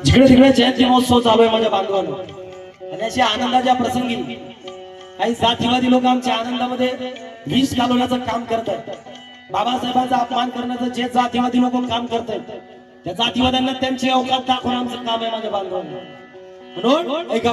जिकडे तिकडे जयंती महोत्सव चालू आहे माझ्या बांधवांनो, आणि अशा आनंदाच्या प्रसंगी काही जातीवादी लोक आमच्या आनंदामध्ये विष घालवण्याचं काम करतात. बाबासाहेबांचा अपमान करण्याचं जे जातीवादी लोक काम करतात त्या जातीवाद्यांना त्यांची अवकाश दाखवणं आमचं काम आहे माझ्या बांधवांनो. म्हणून ऐका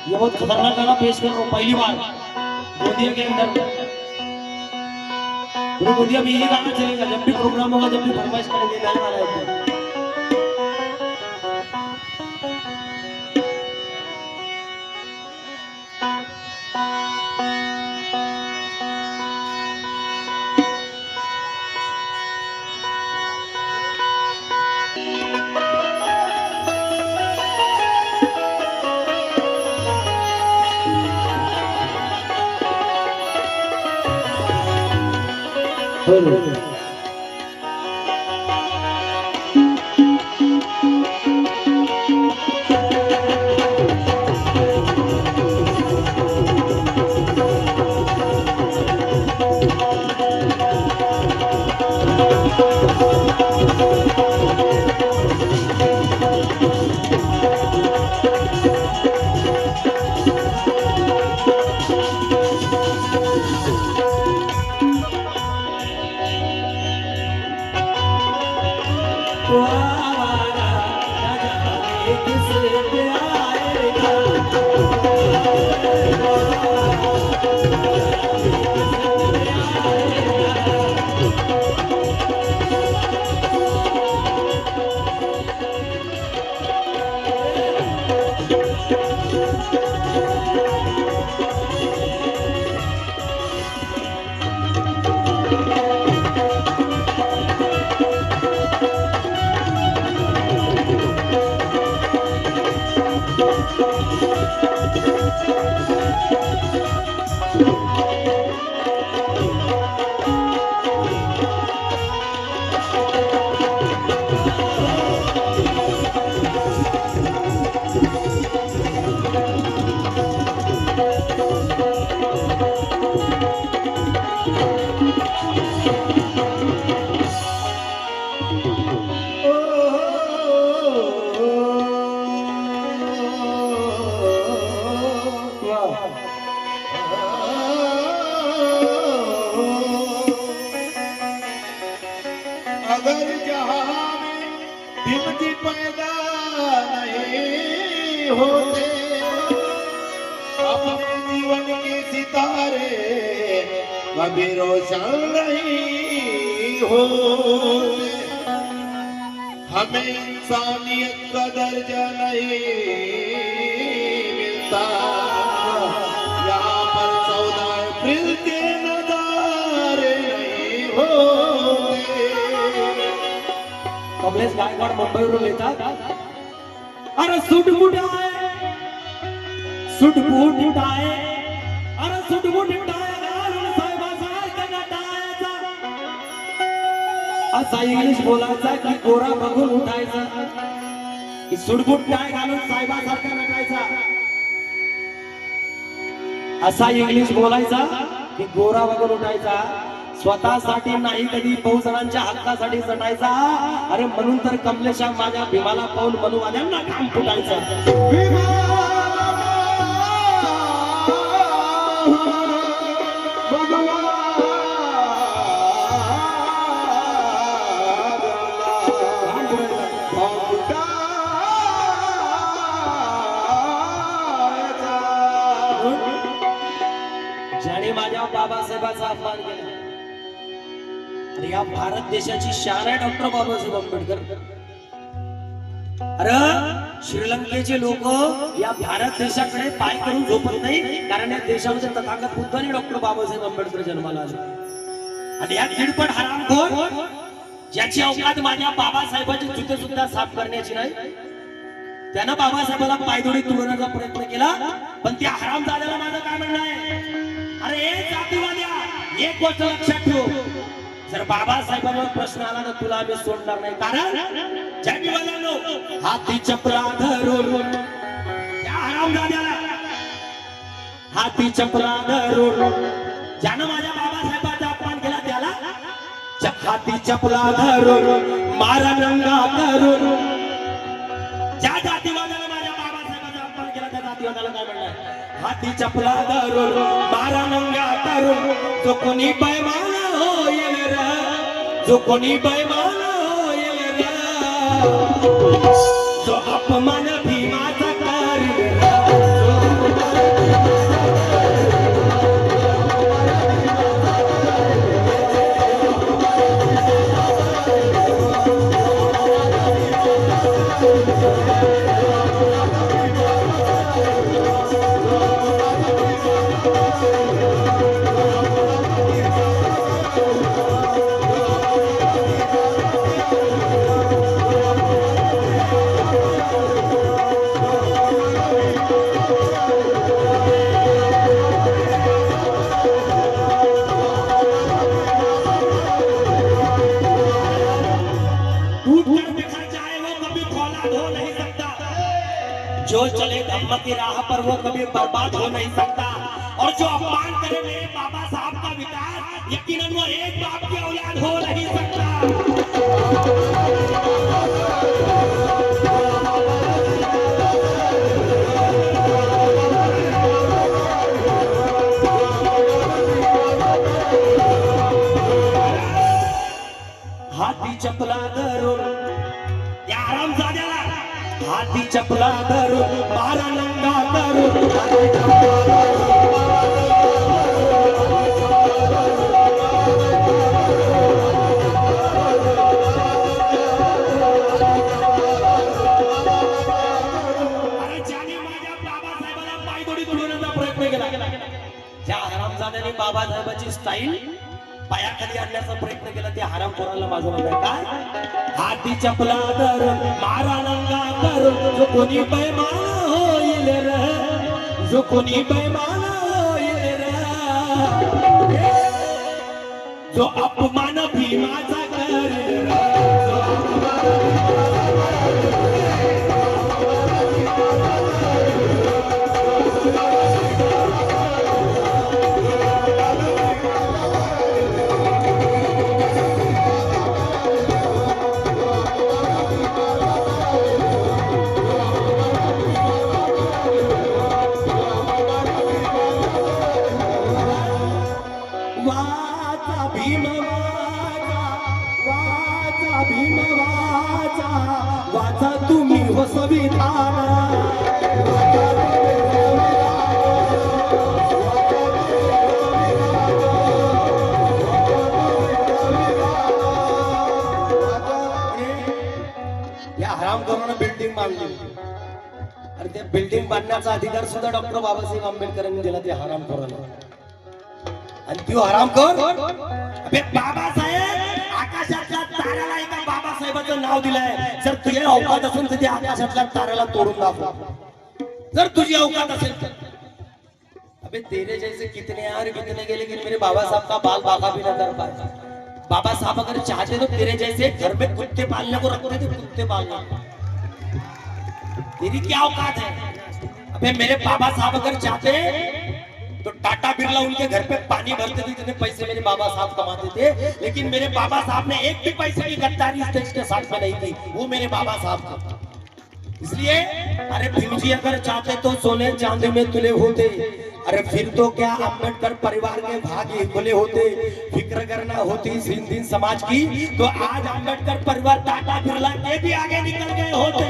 ये बहुत खतरनाक गाना पेश कर रहा हूँ पहली बार गोदिया के अंदर। पूरे गोदिया में यही गाना चलेगा, जब भी प्रोग्राम होगा, जब भी फरमाइश करेंगे नया गाना है। अगर जहां में हिम्मत पैदा नहीं होते, अपने जीवन के सितारे कभी रोशन नहीं होते। हमें इंसानियत का दर्जा नहीं मिलता, यहाँ पर सौदा फिर के नजारे नहीं होते। कमलेश गायकवाड मुंबईवरून येतात. अरे सुटबुट आहे, सुटबुट आहे, अरे सुटबुट आहे घालून साहेबासारखा नटायचा. असा इंग्लिश बोलायचा की गोरा बघून उठायचा, की सुटबुट टाय घालून साहेबासारखा नटायचा. असा इंग्लिश बोलायचा की गोरा बघून उठायचा. स्वतःसाठी नाही कधी बहुजणांच्या हक्कासाठी झटायचा. अरे म्हणून तर कमलेशा माझ्या भीमाला पाहून मनुवाद्यांना काम फुटायचं. ज्याने माझ्या बाबासाहेबांचा अपमान केला, आणि या भारत देशाची शान आहे डॉक्टर बाबासाहेब आंबेडकर. अरे श्रीलंकेचे लोक या भारत देशाकडे पाय करून झोपत नाही, कारण या देशामध्ये तथागत बुद्ध आणि डॉक्टर बाबासाहेब आंबेडकर जन्माला आले. आणि या दीडपट हरामखोर ज्याची अवकात माझ्या बाबासाहेबांचे जुते सुद्धा साफ करण्याची नाही, त्यानं बाबासाहेबाला पायदोडी तुडवण्याचा प्रयत्न केला, पण त्या हरामजाद्याला माझं काय म्हणणं आहे, अरे ए जातीवाद्या, एक गोष्ट लक्षात ठेव, जर बाबासाहेबांवर प्रश्न आला तर तुला आम्ही सोडणार नाही. कारण जातीवाद्यांनो, हाती चपला धरून त्या हरामजाद्याला, हाती चपला धरून ज्यानं माझ्या बाबासाहेबांचा अपमान केला त्याला हाती चपला धरून मारा नंगा करून. ज्या जातीवादाला माझ्या बाबासाहेबांचा अपमान केला त्या जातीवादाला काय म्हणणार, हाती चपला धरून मारा नंगा करून. जो कोणी बैमान होईल रे, जो कोणी बैमान होईल रे, जो अपमान भीमाचा करील रे. जो चले धम्म की राह पर वो कभी बर्बाद हो नहीं सकता, और जो अपमान करे मेरे बाबा साहब का विकास, यकीनन वो एक बाप की औलाद हो नहीं सकता. हाती चपला धरून त्या हरामजाद्याला, हाती चपला धरून मारा नंगा करून. अरे ज्याने माझ्या बाबासाहेबाला पायदोडी तुडवण्याचा प्रयत्न केला, त्या हरामजाद्याने बाबासाहेबाची स्टाईल पायाखाली आणण्याचा प्रयत्न केला, त्या हरामखोराला माझं म्हणणं काय, हाती चपला धरून मारा नंगा करून. जो कोणी बैमान होईल रे, जो कोणी बैमान होईल रे, जो अपमान भीमाचा करेल रे. वाचा भीम वाचा, वाचा तुम्ही हो संविधान. या हरामखोरानं बिल्डिंग बांधली, अरे त्या बिल्डिंग बांधण्याचा अधिकार सुद्धा डॉक्टर बाबासाहेब आंबेडकरांनी दिला त्या हरामखोराला. आणि तो हरामखोर बाबासाहेब आकाशातल्या ताऱ्याला एका बाबासाहेबाचं नाव दिलंय. जर तुझे अवकात असेल तर त्या आकाशातल्या ताऱ्याला तोडून दाखव, जर तुझी अवकात असेल तर. अबे तेरे जैसे कितने यार कितने गेले कि मेरे बाबा साहब का बाल बाका भी न कर पाए. बाबा साहब अगर चाहते तो तेरे जैसे घर में कुत्ते पालने को रखते थे, कुत्ते पालने. तेरी क्या औकात है? अबे मेरे बाबा साहब अगर चाहते तो टाटा बिरला उनके घर पे पानी भरते थे, इतने पैसे मेरे बाबा साहब कमाते थे. लेकिन मेरे बाबा साहब ने एक भी पैसे की गद्दारी इस देश के साथ में नहीं की, वो मेरे बाबा साहब का. इसलिए अरे भीम जी अगर चाहते तो सोने चांदी में तुले होते. अरे फिर तो क्या अम्बेडकर परिवार के भाग्य खुले होते. फिक्र करना होती हिंदी समाज की तो आज अम्बेडकर परिवार टाटा बिरला के भी आगे निकल गए होते.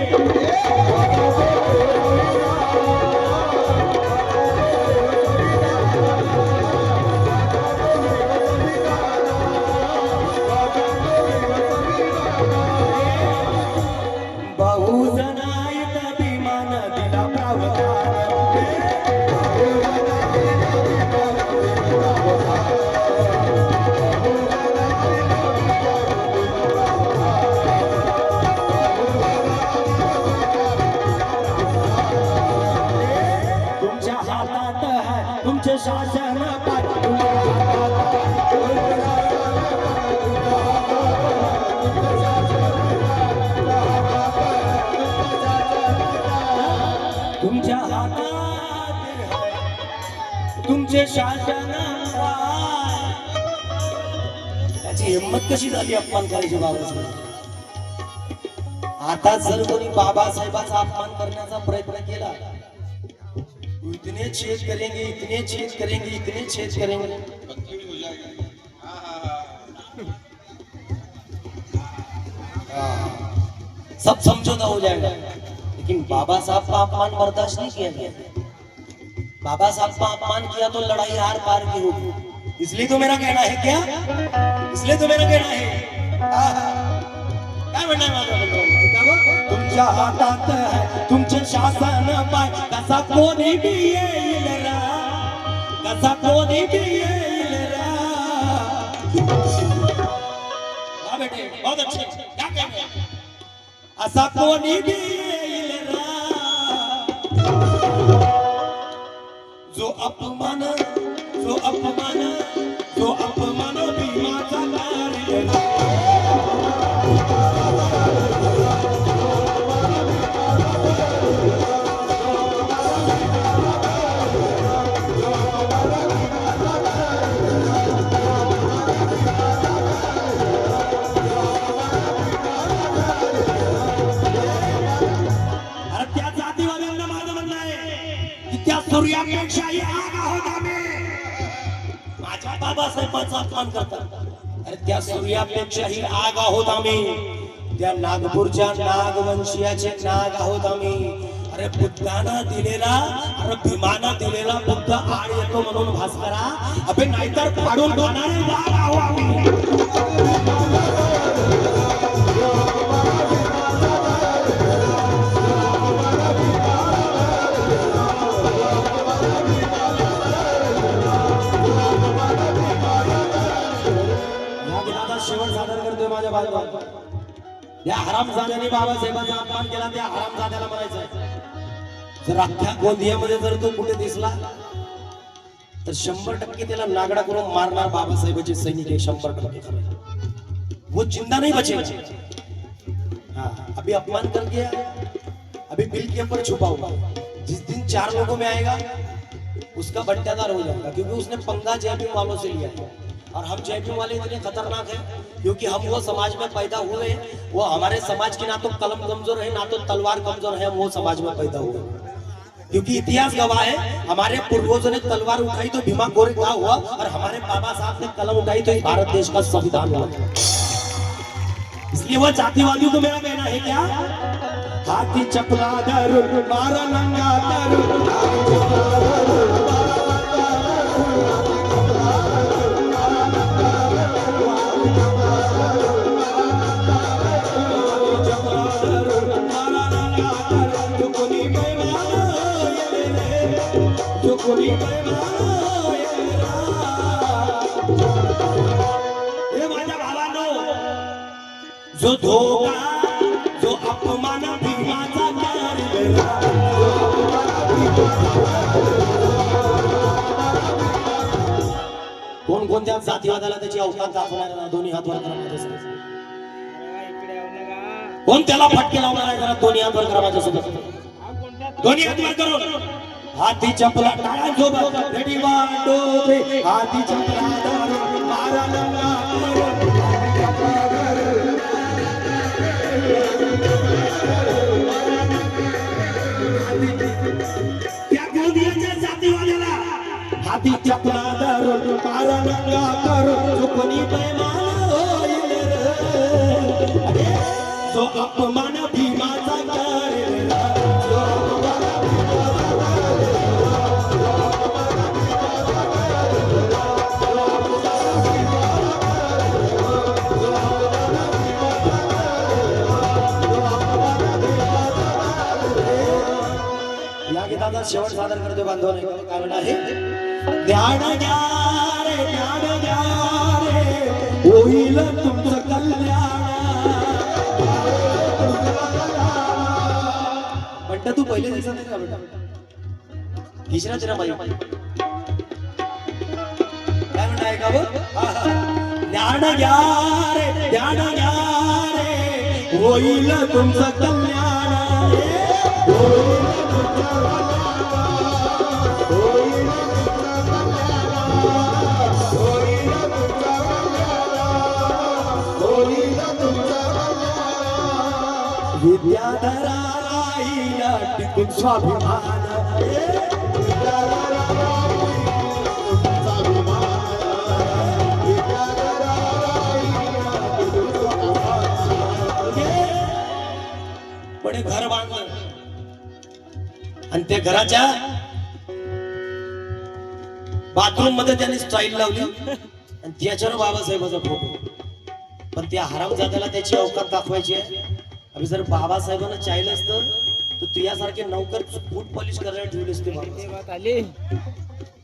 तुमचे शासन पाय तुमच्या हातात तुमचे शासन पाय. त्याची हिंमत कशी झाली अपमान करायची बाबासाहेब. आता जर कोणी बाबासाहेबाचा अपमान करण्याचा प्रयत्न केला, इतने छेद करेंगे, इतने छेद करेंगे, इतने छेद करेंगे, सब समझौता हो जाएगा. लेकिन बाबा साहब का अपमान बर्दाश्त नहीं किया गया. बाबा साहब का अपमान किया तो लड़ाई हार पार की होगी. इसलिए तो मेरा कहना है क्या, इसलिए तो मेरा कहना है काय म्हणणार माझा बंधू, तुमच्या हातात आहे तुमचे शासन पाय. कसा कोणी बी येईल रा, कसा कोणी बी येईल रा. हाँ बेटे बहुत अच्छे, क्या कह रहे हैं. असा कोणी बी येईल रा, जो अपमान जो अपमान जो अपमान भीमाचा कार्य. सूर्यापेक्षाही आग आहोत आम्ही. माझ्या बाबासाहेबांचा अपमान करतात. अरे त्या सूर्यापेक्षाही आग आहोत आम्ही. त्या नागपूरच्या नागवंशीयाचे नाग आहोत आम्ही. अरे बुद्धानं दिलेला, अरे भीमानं दिलेला बुद्ध आड येतो म्हणून भास्करा, अबे नाहीतर फाडून खाणारे नाग आहोत आम्ही. शेवट सादर करतोय माझ्या बाजूला. या हरामजाद्याने बाबासाहेबांचा अपमान केला, त्या हरामजाद्याला म्हणायचं, जर अख्ख्या गोंदियामध्ये जर तो कुठे दिसला तर 100% त्याला नागडा करून मारणार बाबासाहेबांचे सैनिक आहे. 100% खरं, वो जिंदा नहीं बचेगा. हाँ, अभी अपमान कर दिया, अभी बिल के ऊपर छुपा हुआ. जिस दिन 4 लोगों में आएगा उसका बट्टेदार हो जाएगा, क्योंकि उसने पंगा जयभीम वालों से लिया है. और हम जयभीम वाले इतने खतरनाक हैं क्योंकि हम वो समाज में पैदा हुए हैं. वो हमारे समाज की ना तो कलम कमजोर है, ना तो तलवार कमजोर है. हम वो समाज में पैदा हुए क्योंकि इतिहास गवाह है, हमारे पूर्वजों ने तलवार उठाई तो भीमा गोरेखा हुआ, और हमारे बाबा साहब ने कलम उठाई तो भारत देश का संविधान हुआ. इसलिए वो जातिवादियों को मेरा कहना है क्या, हाथी चपला धर मारा नंगा माझ्या भावानो, जो धोका जो अपमान भीमाचा कोण कोणत्या जातीवादाला त्याची अवकाश दाखवणार, दोन्ही हात वर करा. कोण त्याला फटके लावणार आहे, जरा दोन्ही हात वर करा माझ्यासोबत. दोन्ही हात वर करून हाथी चपला टाळ्यांसोबत रेडी 1 2 3. हाथी चपला धरून मारा नंगा त्या गोंदियाच्या जातीवाल्याला हाथी चपला धरून मारा नंगा करून चुकणी बेमान होईल रे. जो अपमान भीमाचा करेल, शेवट सादर करतोय बांधवांनो. कारण आहे ध्यान घ्या रे, ध्यान घ्या रे, होईल तुमचं कल्याण. बंटा तू पहिले दिसत नाही का बेटा, खिचरा तेरा बाई ऐकावं ज्ञान घ्या रे ज्ञान घ्या रे होईल तुमचं कल्याण विद्याधरा राहील टिकून स्वाभिमान पण घर बांधलं आणि त्या घराच्या बाथरूम मध्ये त्यांनी स्टाईल लावली आणि त्याच्यावर बाबासाहेबाचा फोटो पण त्या हरामजाद्याला त्याची अवकात दाखवायची आहे अभि जर बाबासाहेबांना चाहलं असतं तर तुझ्यासारखे नौकर फूट पॉलिश करायला ठेवले असते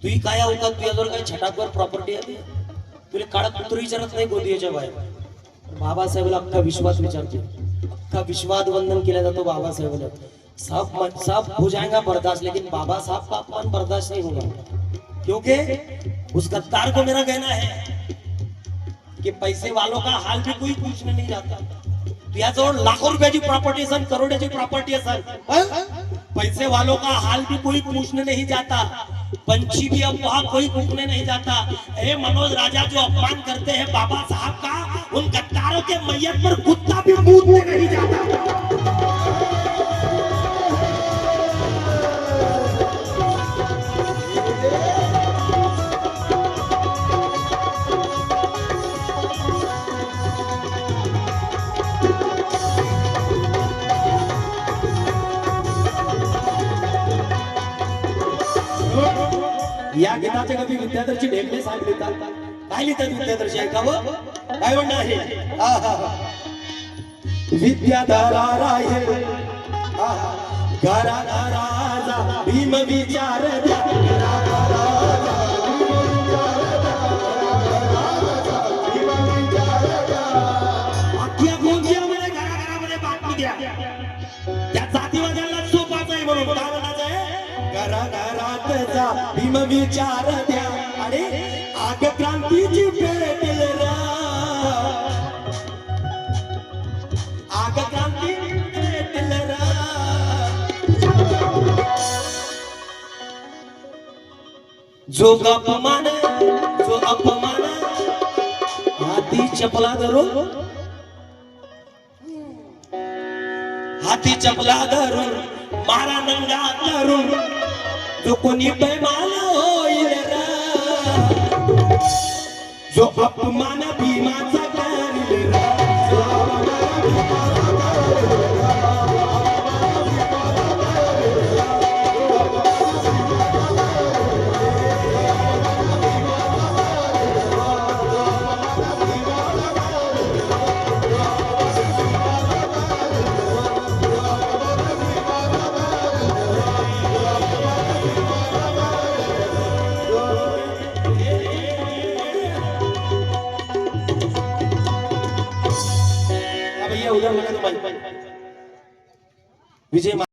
तुही काय अवकात तुझ्याजवळ काय छटाकवर प्रॉपर्टी आहे तुला काळात पुत्र विचारत नाही गोंदियाच्या बाहेर बाबासाहेबाला अख्खा विश्वास विचारतो अख्खा विश्वास वंदन केला जातो बाबासाहेबाला सब हो जाएगा बर्दाश्त लेकिन बाबा साहब का अपमान बर्दाश्त नहीं होगा क्योंकि उस गद्दार को मेरा कहना है कि पैसे वालों का हाल भी कोई पूछने नहीं जाता तुझ्याजवळ लाखों रुपयाची प्रॉपर्टी असेल करोडोची प्रॉपर्टी असेल पैसे वालों का हाल भी कोई पूछने नहीं जाता पंछी भी अफवाह कोई पूछने नहीं जाता ए मनोज राजा जो अपमान करते हैं बाबा साहब का उन गद्दारों के मैयत पर कुत्ता भी मूतने नहीं जाता या गीताचे कवी विद्याधरची ढेकळे साहेब लिहितात काय लिहितात विद्याधरची ऐकावं काय म्हणणं आहे विद्याधरा राये घरा घरा भीम विचार अख्ख्या गोंदियामध्ये घराघरामध्ये बातमी द्या त्या जातीवाद्यांना सोपाच आहे म्हणून काय म्हणायचं आहे घराघरात जा भीम विचार द्या आणि आग क्रांतीची पेटेल रा आग क्रांती पेटेल रा जो अपमान हाती चपला धरून मारा नंगा धरून जो कोणी बेमान होईल जो अपमान भीमाचा करील विजय